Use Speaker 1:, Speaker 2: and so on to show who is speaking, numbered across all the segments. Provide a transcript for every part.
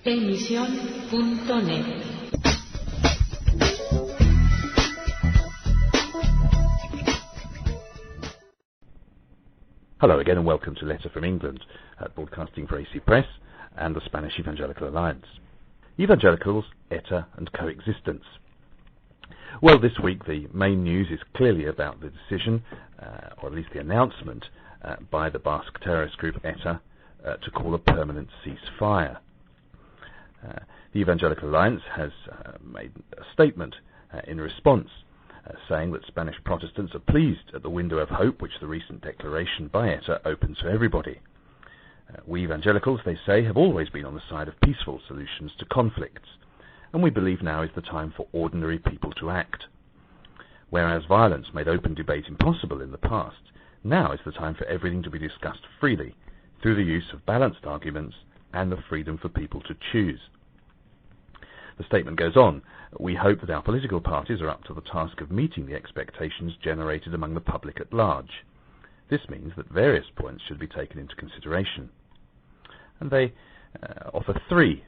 Speaker 1: Emisión.net.
Speaker 2: Hello again and welcome to Letter from England, broadcasting for AC Press and the Spanish Evangelical Alliance. Evangelicals, ETA and coexistence. Well, this week the main news is clearly about the decision, or at least the announcement, by the Basque terrorist group ETA to call a permanent ceasefire. The Evangelical Alliance has made a statement in response, saying that Spanish Protestants are pleased at the window of hope which the recent declaration by ETA opens to everybody. We evangelicals, they say, have always been on the side of peaceful solutions to conflicts, and we believe now is the time for ordinary people to act. Whereas violence made open debate impossible in the past, now is the time for everything to be discussed freely, through the use of balanced arguments and the freedom for people to choose. The statement goes on, we hope that our political parties are up to the task of meeting the expectations generated among the public at large. This means that various points should be taken into consideration. And they offer three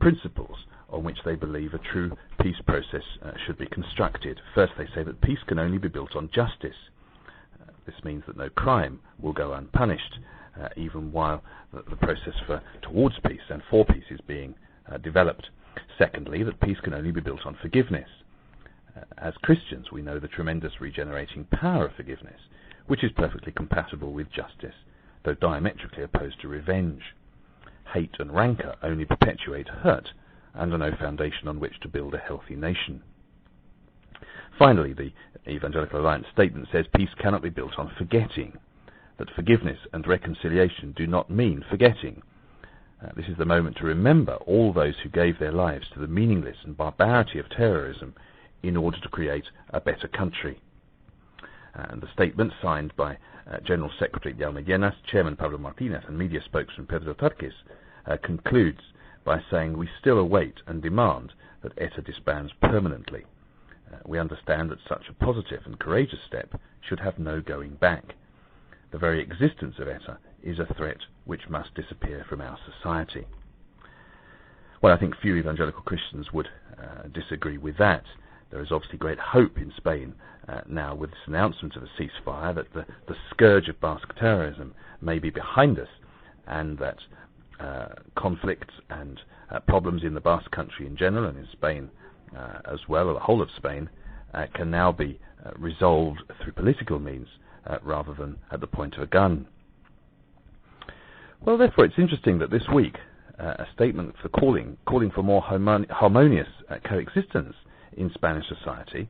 Speaker 2: principles on which they believe a true peace process should be constructed. First, they say that peace can only be built on justice. This means that no crime will go unpunished, even while the process towards peace and for peace is being developed. Secondly, that peace can only be built on forgiveness. As Christians, we know the tremendous regenerating power of forgiveness, which is perfectly compatible with justice, though diametrically opposed to revenge. Hate and rancor only perpetuate hurt, and are no foundation on which to build a healthy nation. Finally, the Evangelical Alliance statement says peace cannot be built on forgetting, that forgiveness and reconciliation do not mean forgetting. This is the moment to remember all those who gave their lives to the meaningless and barbarity of terrorism in order to create a better country. And the statement, signed by General Secretary Jaume Llenas, Chairman Pablo Martinez and media spokesman Pedro Tarquis, concludes by saying we still await and demand that ETA disbands permanently. We understand that such a positive and courageous step should have no going back. The very existence of ETA is a threat which must disappear from our society. Well, I think few evangelical Christians would disagree with that. There is obviously great hope in Spain now with this announcement of a ceasefire, that the scourge of Basque terrorism may be behind us, and that conflicts and problems in the Basque country in general and in Spain as well, or the whole of Spain, can now be resolved through political means rather than at the point of a gun. Well, therefore, it's interesting that this week a statement for calling for more harmonious coexistence in Spanish society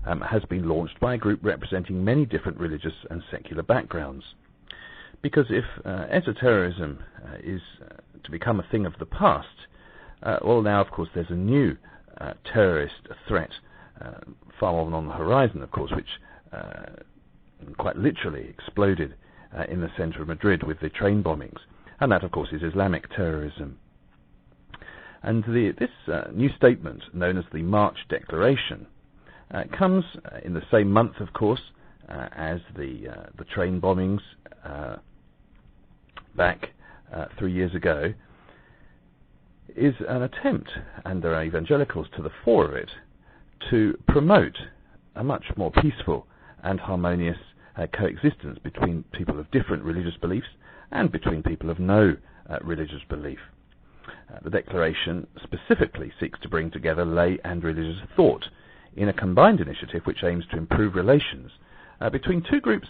Speaker 2: has been launched by a group representing many different religious and secular backgrounds. Because if ETA terrorism is to become a thing of the past, well, now, of course, there's a new terrorist threat far more on the horizon, of course, which quite literally exploded in the centre of Madrid with the train bombings, and that, of course, is Islamic terrorism. And this new statement, known as the March Declaration, comes in the same month, of course, as the train bombings back 3 years ago, is an attempt, and there are evangelicals to the fore of it, to promote a much more peaceful and harmonious coexistence between people of different religious beliefs and between people of no religious belief. The declaration specifically seeks to bring together lay and religious thought in a combined initiative which aims to improve relations between two groups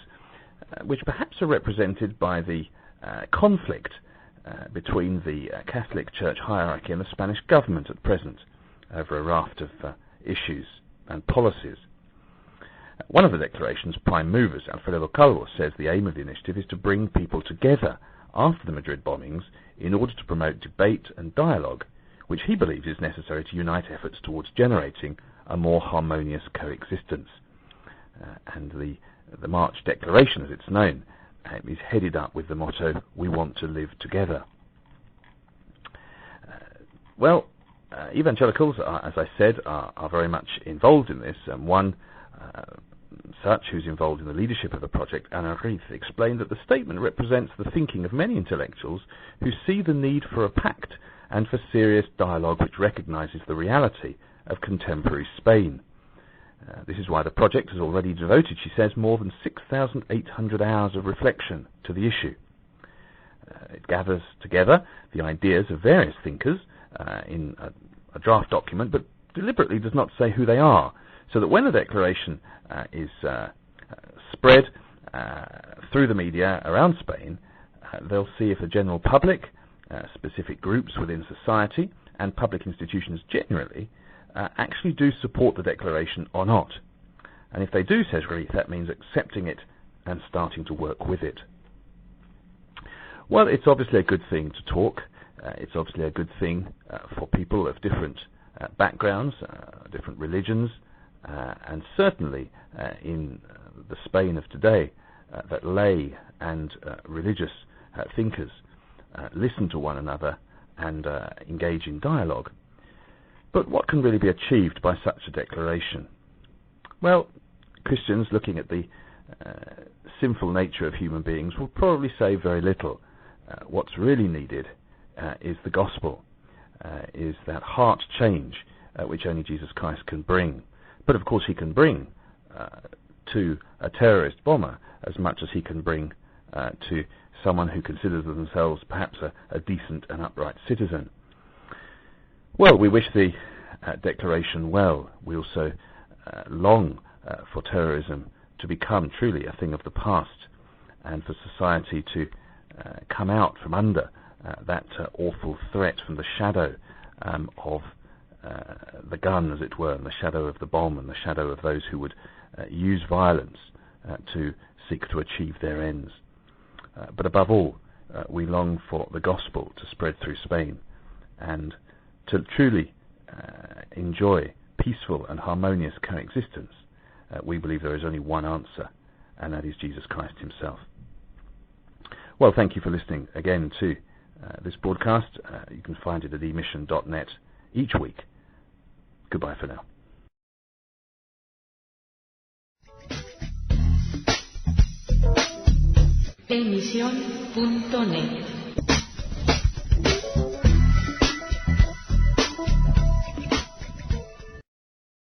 Speaker 2: which perhaps are represented by the conflict between the Catholic Church hierarchy and the Spanish government at present over a raft of issues and policies. One of the declaration's prime movers, Alfredo Calvo, says the aim of the initiative is to bring people together after the Madrid bombings in order to promote debate and dialogue, which he believes is necessary to unite efforts towards generating a more harmonious coexistence. And the March Declaration, as it's known, is headed up with the motto, "We want to live together." Evangelicals, as I said, are very much involved in this. One such who's involved in the leadership of the project, Anna Reith, explained that the statement represents the thinking of many intellectuals who see the need for a pact and for serious dialogue which recognises the reality of contemporary Spain. This is why the project has already devoted, she says, more than 6,800 hours of reflection to the issue. It gathers together the ideas of various thinkers in a draft document, but deliberately does not say who they are, so that when the declaration is spread through the media around Spain, they'll see if the general public, specific groups within society, and public institutions generally actually do support the declaration or not. And if they do, says Ruiz, that means accepting it and starting to work with it. Well, it's obviously a good thing to talk. It's obviously a good thing for people of different backgrounds, different religions, and certainly in the Spain of today, that lay and religious thinkers listen to one another and engage in dialogue. But what can really be achieved by such a declaration? Well, Christians looking at the sinful nature of human beings will probably say very little. What's really needed is the gospel, is that heart change which only Jesus Christ can bring. But of course he can bring to a terrorist bomber as much as he can bring to someone who considers themselves perhaps a decent and upright citizen. Well, we wish the declaration well. We also long for terrorism to become truly a thing of the past, and for society to come out from under that awful threat, from the shadow of the gun, as it were, and the shadow of the bomb, and the shadow of those who would use violence to seek to achieve their ends. But above all, we long for the gospel to spread through Spain, and to truly enjoy peaceful and harmonious coexistence. We believe there is only one answer, and that is Jesus Christ himself. Well, thank you for listening again to this broadcast. You can find it at emission.net each week. Goodbye for now.
Speaker 1: Emission.net